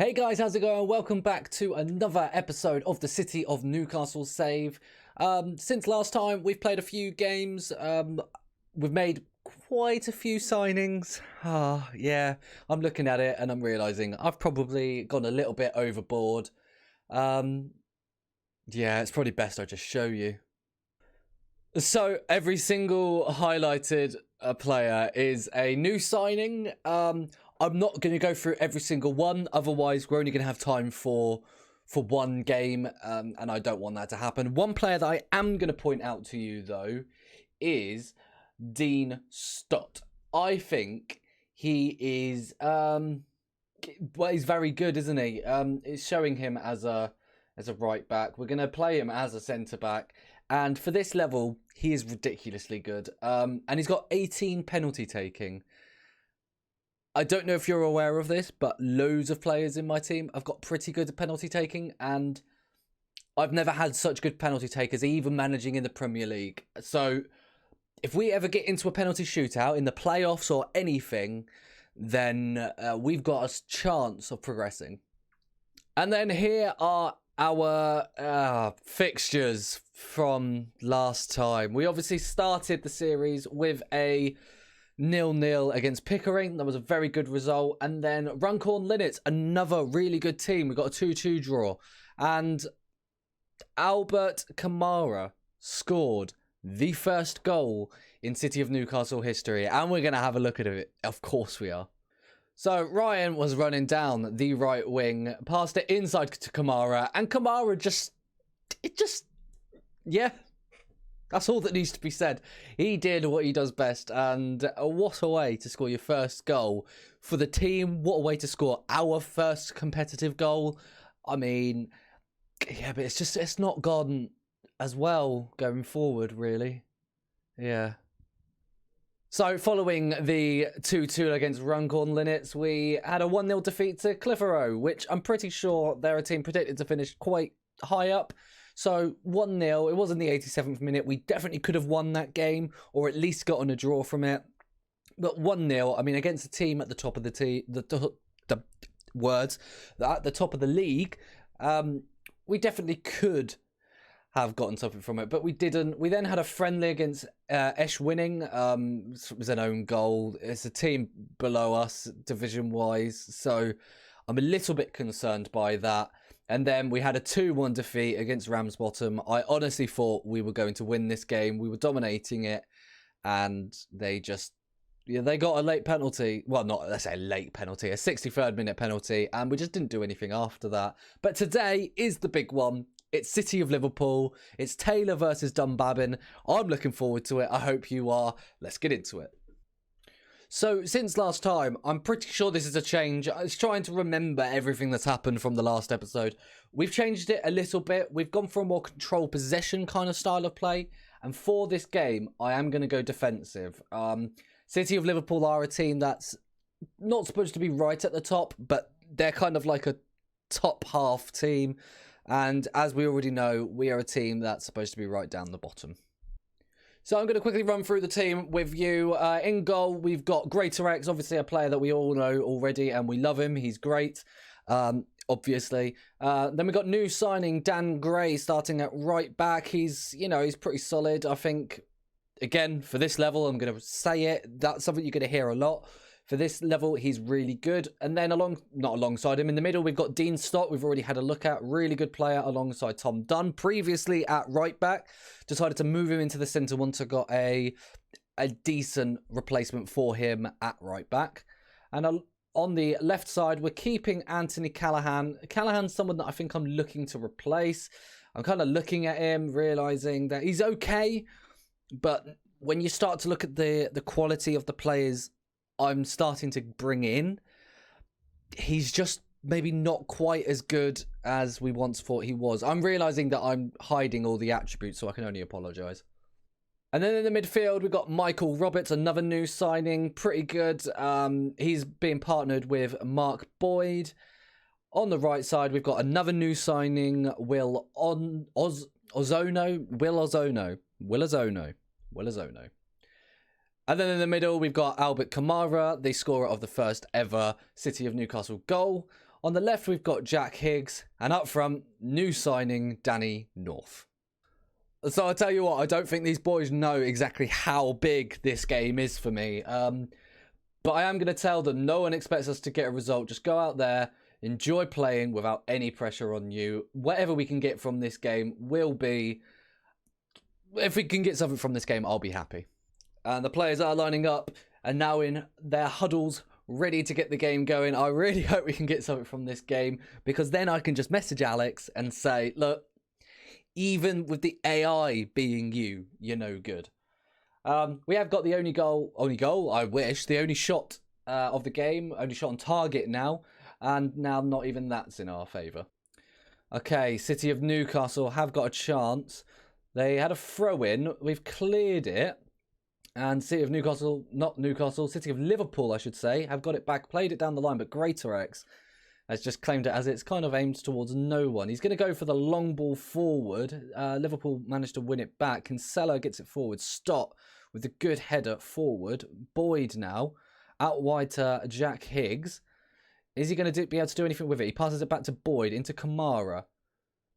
Hey guys, how's it going? Welcome back to another episode of the City of Newcastle save. Since last time, we've played a few games. We've made quite a few signings. Yeah, I'm looking at it and I'm realising I've probably gone a little bit overboard. Yeah, it's probably best I just show you. So every single highlighted player is a new signing. I'm not going to go through every single one. Otherwise, we're only going to have time for one game, and I don't want that to happen. One player that I am going to point out to you, though, is Dean Stott. I think he is, well, he's very good, isn't he? It's showing him as a right back. We're going to play him as a centre back. And for this level, he is ridiculously good. And he's got 18 penalty taking. I don't know if you're aware of this, but loads of players in my team have got pretty good at penalty taking. And I've never had such good penalty takers, even managing in the Premier League. So if we ever get into a penalty shootout in the playoffs or anything, then we've got a chance of progressing. And then here are our fixtures from last time. We obviously started the series with a 0-0 against Pickering. That was a very good result. And then Runcorn Linnets, another really good team. We got a 2-2 draw. And Albert Kamara scored the first goal in City of Newcastle history. And we're going to have a look at it. Of course we are. So Ryan was running down the right wing, passed it inside to Kamara, and Kamara yeah, that's all that needs to be said. He did what he does best, and what a way to score your first goal for the team. What a way to score our first competitive goal. I mean, yeah, but it's not gone as well going forward, really. Yeah. So, following the 2-2 against Runcorn Linnets, we had a 1-0 defeat to Clitheroe, which I'm pretty sure they're a team predicted to finish quite high up. So, 1-0, it was in the 87th minute. We definitely could have won that game, or at least gotten a draw from it. But 1-0, I mean, against a team at the top of at the top of the league, we definitely could have gotten something from it, but we didn't. We then had a friendly against Esh Winning. It was an own goal. It's a team below us division-wise, so I'm a little bit concerned by that. And then we had a 2-1 defeat against Ramsbottom. I honestly thought we were going to win this game. We were dominating it, and they just... yeah, they got a late penalty. Well, not, let's say a late penalty, a 63rd minute penalty, and we just didn't do anything after that. But today is the big one. It's City of Liverpool. It's Taylor versus Dunbabin. I'm looking forward to it. I hope you are. Let's get into it. So, since last time, I'm pretty sure this is a change. I was trying to remember everything that's happened from the last episode. We've changed it a little bit. We've gone for a more control possession kind of style of play. And for this game, I am going to go defensive. City of Liverpool are a team that's not supposed to be right at the top, but they're kind of like a top half team. And as we already know, we are a team that's supposed to be right down the bottom. So I'm going to quickly run through the team with you. In goal, we've got Greater X, obviously a player that we all know already, and we love him. He's great, obviously. Then we got new signing Dan Gray starting at right back. He's pretty solid. I think, again, for this level, I'm going to say it. That's something you're going to hear a lot. For this level, he's really good. And then not alongside him, in the middle, we've got Dean Stott. We've already had a look at. Really good player alongside Tom Dunn. Previously at right back. Decided to move him into the centre once I got a decent replacement for him at right back. And on the left side, we're keeping Anthony Callaghan. Callaghan's someone that I think I'm looking to replace. I'm kind of looking at him, realising that he's okay. But when you start to look at the quality of the players I'm starting to bring in, he's just maybe not quite as good as we once thought he was. I'm realising that I'm hiding all the attributes, so I can only apologise. And then in the midfield, we've got Michael Roberts, another new signing, pretty good. He's being partnered with Mark Boyd. On the right side, we've got another new signing, Will Ozono. And then in the middle, we've got Albert Kamara, the scorer of the first ever City of Newcastle goal. On the left, we've got Jack Higgs, and up front, new signing Danny North. So I'll tell you what, I don't think these boys know exactly how big this game is for me. But I am going to tell them no one expects us to get a result. Just go out there, enjoy playing without any pressure on you. Whatever we can get from this game will be... If we can get something from this game, I'll be happy. And the players are lining up and now in their huddles, ready to get the game going. I really hope we can get something from this game, because then I can just message Alex and say, look, even with the AI being you're no good. We have got the only goal, I wish, the only shot of the game, only shot on target now, and now not even that's in our favour. Okay, City of Newcastle have got a chance. They had a throw-in, we've cleared it, and City of Newcastle, not Newcastle, City of Liverpool, I should say, have got it back, played it down the line, but Greater X has just claimed it as it's kind of aimed towards no one. He's going to go for the long ball forward. Liverpool managed to win it back. Cancelo gets it forward. Stott with a good header forward. Boyd now out wide to Jack Higgs. Is he going to be able to do anything with it? He passes it back to Boyd into Kamara.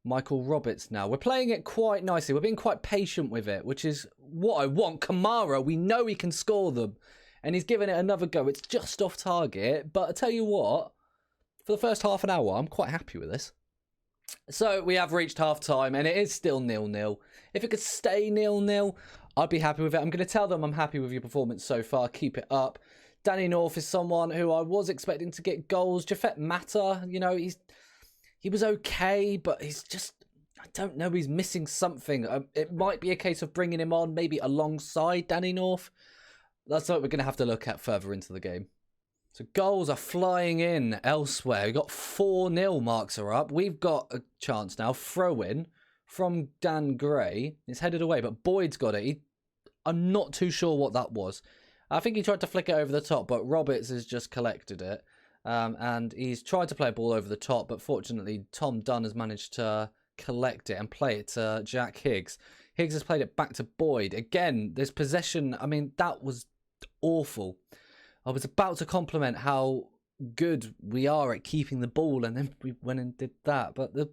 Michael Roberts now. We're playing it quite nicely. We're being quite patient with it, which is what I want. Kamara, we know he can score them. And he's given it another go. It's just off target. But I tell you what, for the first half an hour, I'm quite happy with this. So we have reached half time and it is still 0-0. If it could stay 0-0, I'd be happy with it. I'm going to tell them I'm happy with your performance so far. Keep it up. Danny North is someone who I was expecting to get goals. Jafet Mata, you know, he was okay, but he's just, I don't know, he's missing something. It might be a case of bringing him on maybe alongside Danny North. That's what we're going to have to look at further into the game. So goals are flying in elsewhere. We've got 4-0 marks are up. We've got a chance now. Throw in from Dan Gray. It's headed away, but Boyd's got it. I'm not too sure what that was. I think he tried to flick it over the top, but Roberts has just collected it. And he's tried to play a ball over the top, but fortunately Tom Dunn has managed to collect it and play it to Jack Higgs. Higgs has played it back to Boyd. Again, this possession, I mean, that was awful. I was about to compliment how good we are at keeping the ball, and then we went and did that. But the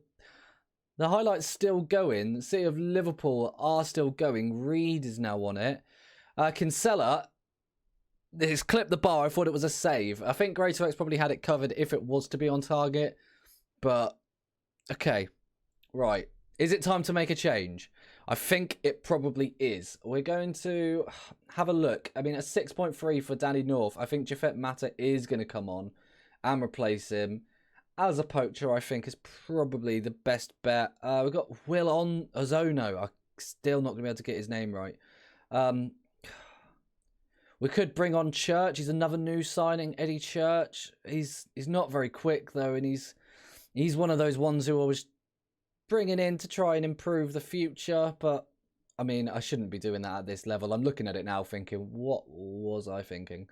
highlight's still going. The City of Liverpool are still going. Reed is now on it. Kinsella, he's clipped the bar. I thought it was a save. I think Greater X probably had it covered if it was to be on target. But, okay. Right. Is it time to make a change? I think it probably is. We're going to have a look. I mean, at 6.3 for Danny North, I think Jafet Mata is going to come on and replace him. As a poacher, I think is probably the best bet. We've got Will on Ozono. I'm still not going to be able to get his name right. We could bring on Church. He's another new signing, Eddie Church. He's not very quick, though, and he's one of those ones who I was bringing in to try and improve the future, but I mean, I shouldn't be doing that at this level. I'm looking at it now thinking, what was I thinking?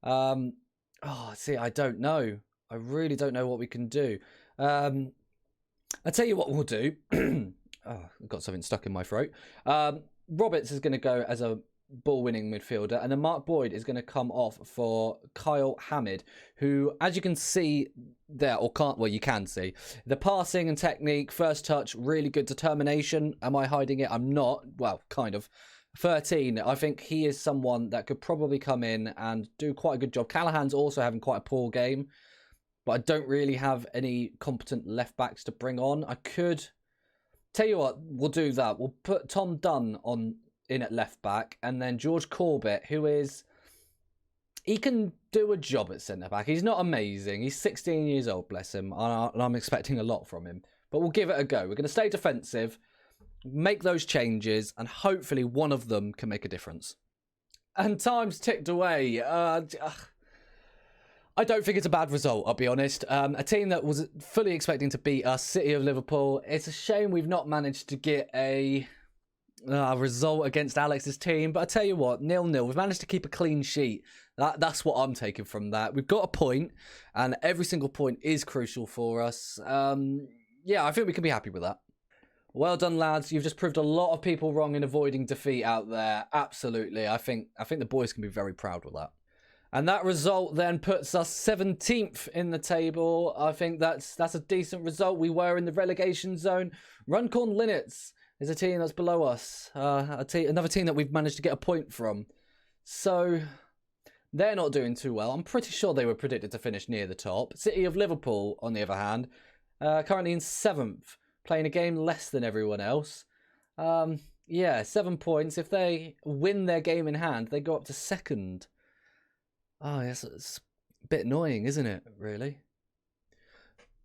See, I don't know. I really don't know what we can do. I'll tell you what we'll do. I've got something stuck in my throat. Roberts is going to go as a ball-winning midfielder, and then Mark Boyd is going to come off for Kyle Hamid, who, as you can see there, or can't, well, you can see, the passing and technique, first touch, really good determination. Am I hiding it? I'm not. Well, kind of. 13, I think he is someone that could probably come in and do quite a good job. Callahan's also having quite a poor game, but I don't really have any competent left-backs to bring on. I could... Tell you what, we'll do that. We'll put Tom Dunn in at left back, and then George Corbett, who is, he can do a job at centre back. He's not amazing. He's 16 years old, bless him, and I'm expecting a lot from him. But we'll give it a go. We're going to stay defensive, make those changes, and hopefully one of them can make a difference. And time's ticked away. I don't think it's a bad result, I'll be honest. A team that was fully expecting to beat us, City of Liverpool. It's a shame we've not managed to get a result against Alex's team, but I tell you what, 0-0. We've managed to keep a clean sheet. That's what I'm taking from that. We've got a point, and every single point is crucial for us. Yeah, I think we can be happy with that. Well done, lads. You've just proved a lot of people wrong in avoiding defeat out there. Absolutely. I think the boys can be very proud with that. And that result then puts us 17th in the table. I think that's a decent result. We were in the relegation zone. Runcorn Linnets is a team that's below us. Another team that we've managed to get a point from. So they're not doing too well. I'm pretty sure they were predicted to finish near the top. City of Liverpool, on the other hand, currently in 7th, playing a game less than everyone else. Yeah, 7 points. If they win their game in hand, they go up to 2nd. Oh, yes, it's a bit annoying, isn't it, really?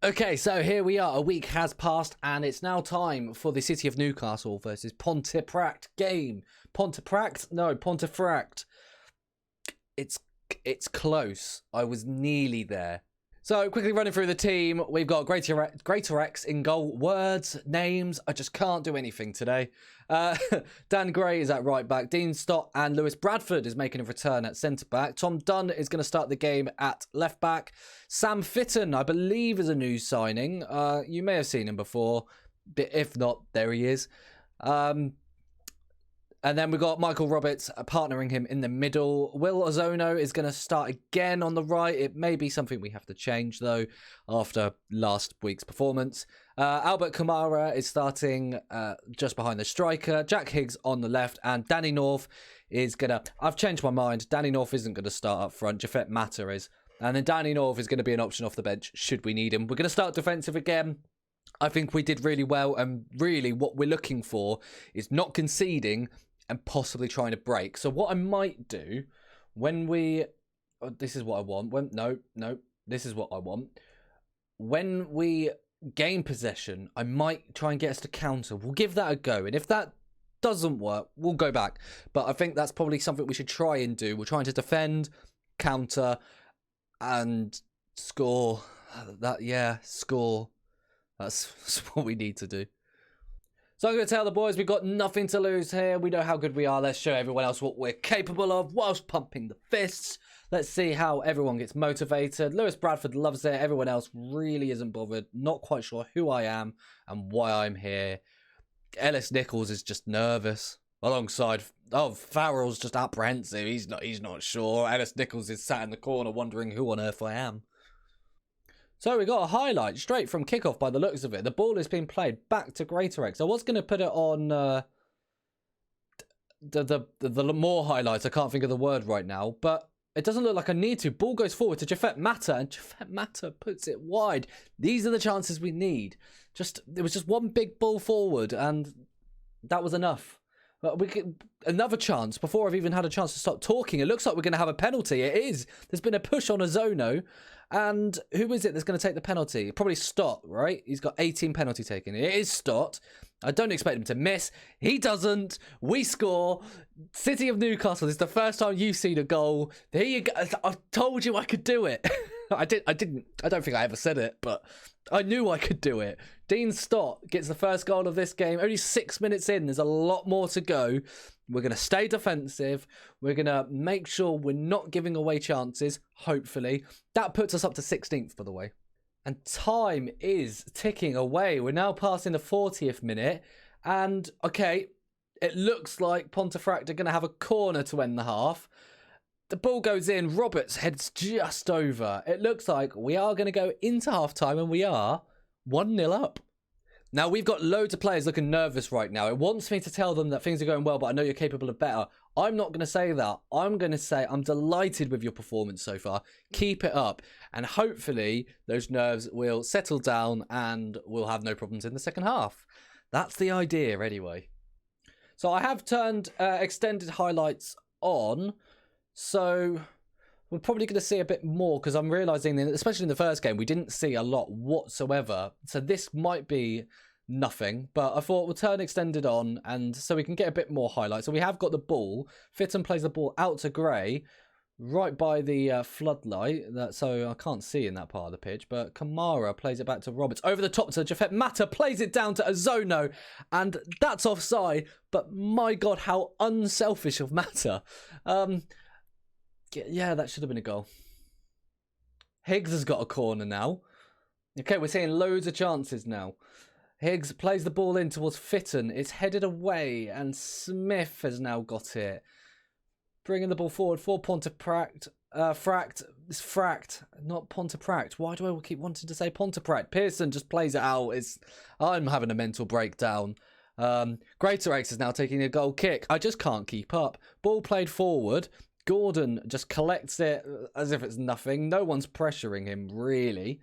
Okay, so here we are. A week has passed, and it's now time for the City of Newcastle versus Pontefract game. Pontefract? No, Pontefract. It's close. I was nearly there. So, quickly running through the team, we've got Greater X in goal. Words, names, I just can't do anything today. Dan Gray is at right back. Dean Stott and Lewis Bradford is making a return at centre back. Tom Dunn is going to start the game at left back. Sam Fitton, I believe, is a new signing. You may have seen him before, but if not, there he is. And then we've got Michael Roberts partnering him in the middle. Will Ozono is going to start again on the right. It may be something we have to change, though, after last week's performance. Albert Kamara is starting just behind the striker. Jack Higgs on the left. And Danny North is going to... I've changed my mind. Danny North isn't going to start up front. Jafet Matter is. And then Danny North is going to be an option off the bench, should we need him. We're going to start defensive again. I think we did really well. And really, what we're looking for is not conceding and possibly trying to break. So what I might do when we... Oh, this is what I want. No, this is what I want. When we gain possession, I might try and get us to counter. We'll give that a go. And if that doesn't work, we'll go back. But I think that's probably something we should try and do. We're trying to defend, counter, and score. Score. That's what we need to do. So I'm going to tell the boys we've got nothing to lose here. We know how good we are. Let's show everyone else what we're capable of whilst pumping the fists. Let's see how everyone gets motivated. Lewis Bradford loves it. Everyone else really isn't bothered. Not quite sure who I am and why I'm here. Ellis Nichols is just nervous. Alongside, Farrell's just apprehensive. He's not sure. Ellis Nichols is sat in the corner wondering who on earth I am. So we got a highlight straight from kickoff by the looks of it. The ball is being played back to Greater X. I was going to put it on the more highlights. I can't think of the word right now, but it doesn't look like I need to. Ball goes forward to Jafet Matter, and Jafet Matter puts it wide. These are the chances we need. It was just one big ball forward, and that was enough. But we get another chance before I've even had a chance to start talking. It looks like we're going to have a penalty. It is. There's been a push on Ozono. And who is it that's going to take the penalty? Probably Stott, right? He's got 18 penalty taken. It is Stott. I don't expect him to miss. He doesn't. We score. City of Newcastle. This is the first time you've seen a goal. Here you go. I told you I could do it. I didn't. I don't think I ever said it, but I knew I could do it. Dean Stott gets the first goal of this game. Only 6 minutes in. There's a lot more to go. We're going to stay defensive. We're going to make sure we're not giving away chances, hopefully. That puts us up to 16th, by the way. And time is ticking away. We're now passing the 40th minute. And, okay, it looks like Pontefract are going to have a corner to end the half. The ball goes in. Roberts heads just over. It looks like we are going to go into half-time, and we are 1-0 up. Now, we've got loads of players looking nervous right now. It wants me to tell them that things are going well, but I know you're capable of better. I'm not going to say that. I'm going to say I'm delighted with your performance so far. Keep it up. And hopefully those nerves will settle down and we'll have no problems in the second half. That's the idea anyway. So I have turned extended highlights on. So we're probably going to see a bit more because I'm realising that, especially in the first game, we didn't see a lot whatsoever. So this might be nothing, but I thought we'll turn extended on and so we can get a bit more highlights. So we have got the ball. Fitton plays the ball out to Gray, right by the floodlight. So I can't see in that part of the pitch, but Kamara plays it back to Roberts. Over the top to Jafet Matter, plays it down to Ozono, and that's offside, but my God, how unselfish of Matter. Yeah, that should have been a goal. Higgs has got a corner now. Okay, we're seeing loads of chances now. Higgs plays the ball in towards Fitton. It's headed away, and Smith has now got it. Bringing the ball forward for Pontefract. Fract. It's Fract, not Pontefract. Why do I keep wanting to say Pontefract? Pearson just plays it out. I'm having a mental breakdown. Greater X is now taking a goal kick. I just can't keep up. Ball played forward. Gordon just collects it as if it's nothing. No one's pressuring him, really.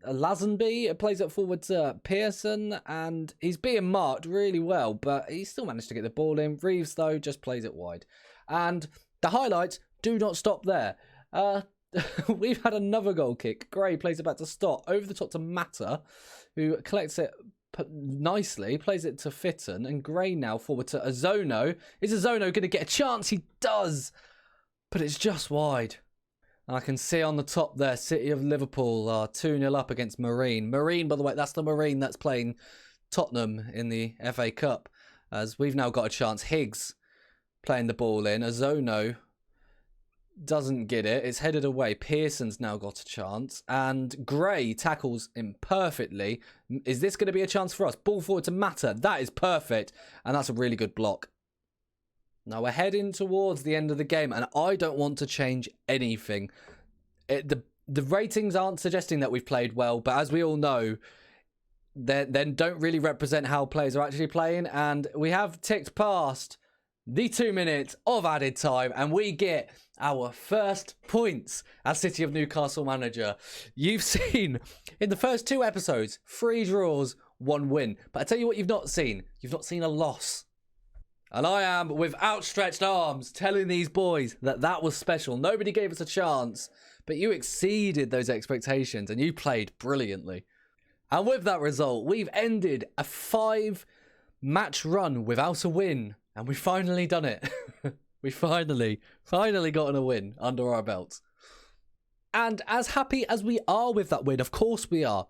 Lazenby plays it forward to Pearson, and he's being marked really well, but he still managed to get the ball in. Reeves, though, just plays it wide. And the highlights do not stop there. We've had another goal kick. Gray plays it back to Stott, over the top to Mata, who collects it nicely, plays it to Fitton, and Gray now forward to Ozono. Is Ozono going to get a chance? He does, but it's just wide. And I can see on the top there, City of Liverpool are 2-0 up against Marine. Marine, by the way, that's the Marine that's playing Tottenham in the FA Cup. As we've now got a chance. Higgs playing the ball in. Ozono doesn't get it. It's headed away. Pearson's now got a chance. And Gray tackles him perfectly. Is this going to be a chance for us? Ball forward to Mata. That is perfect. And that's a really good block. Now we're heading towards the end of the game, and I don't want to change anything. The ratings aren't suggesting that we've played well, but as we all know, then don't really represent how players are actually playing. And we have ticked past the 2 minutes of added time, and we get our first points as City of Newcastle manager. You've seen in the first 2 episodes 3 draws, 1 win, but I tell you what you've not seen a loss. And I am, with outstretched arms, telling these boys that was special. Nobody gave us a chance, but you exceeded those expectations and you played brilliantly. And with that result, we've ended a 5-match run without a win. And we've finally done it. We finally gotten a win under our belts. And as happy as we are with that win, of course we are,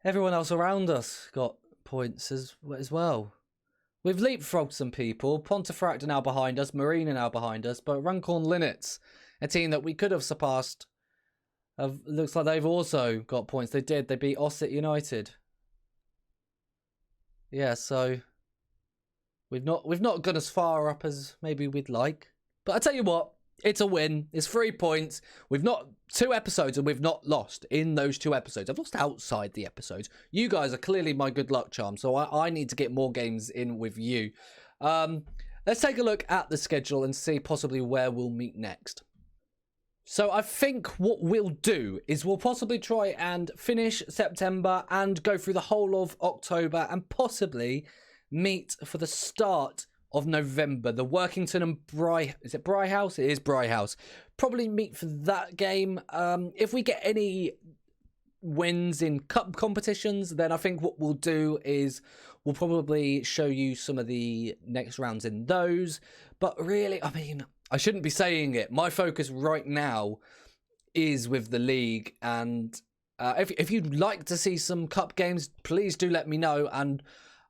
everyone else around us got points as well. We've leapfrogged some people. Pontefract are now behind us. Marine are now behind us. But Runcorn Linnets, a team that we could have surpassed, looks like they've also got points. They did. They beat Ossett United. Yeah, so we've not gone as far up as maybe we'd like. But I tell you what, it's a win. It's 3 points. We've not 2 episodes and we've not lost in those 2 episodes. I've lost outside the episodes. You guys are clearly my good luck charm, so I need to get more games in with you. Let's take a look at the schedule and see possibly where we'll meet next. So I think what we'll do is we'll possibly try and finish September and go through the whole of October and possibly meet for the start of November. The Workington and is it House? It is House. Probably meet for that game. If we get any wins in cup competitions, then I think what we'll do is we'll probably show you some of the next rounds in those. But really, I mean, I shouldn't be saying it. My focus right now is with the league. And if you'd like to see some cup games, please do let me know. And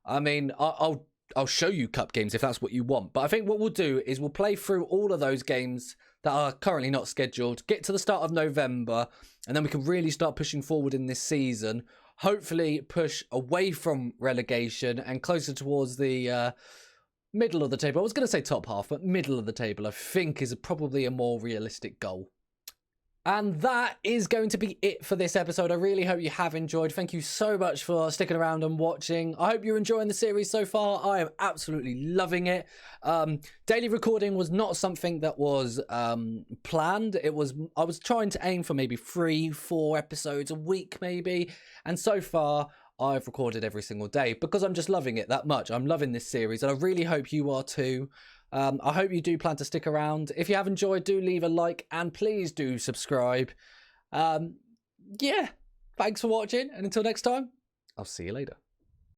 I mean, I'll show you cup games if that's what you want. But I think what we'll do is we'll play through all of those games that are currently not scheduled, get to the start of November, and then we can really start pushing forward in this season. Hopefully push away from relegation and closer towards the middle of the table. I was going to say top half, but middle of the table I think is probably a more realistic goal. And that is going to be it for this episode. I really hope you have enjoyed. Thank you so much for sticking around and watching. I hope you're enjoying the series so far. I am absolutely loving it. Daily recording was not something that was planned. I was trying to aim for maybe 3-4 episodes a week maybe. And so far, I've recorded every single day because I'm just loving it that much. I'm loving this series and I really hope you are too. I hope you do plan to stick around. If you have enjoyed, do leave a like and please do subscribe. Yeah, thanks for watching and until next time, I'll see you later.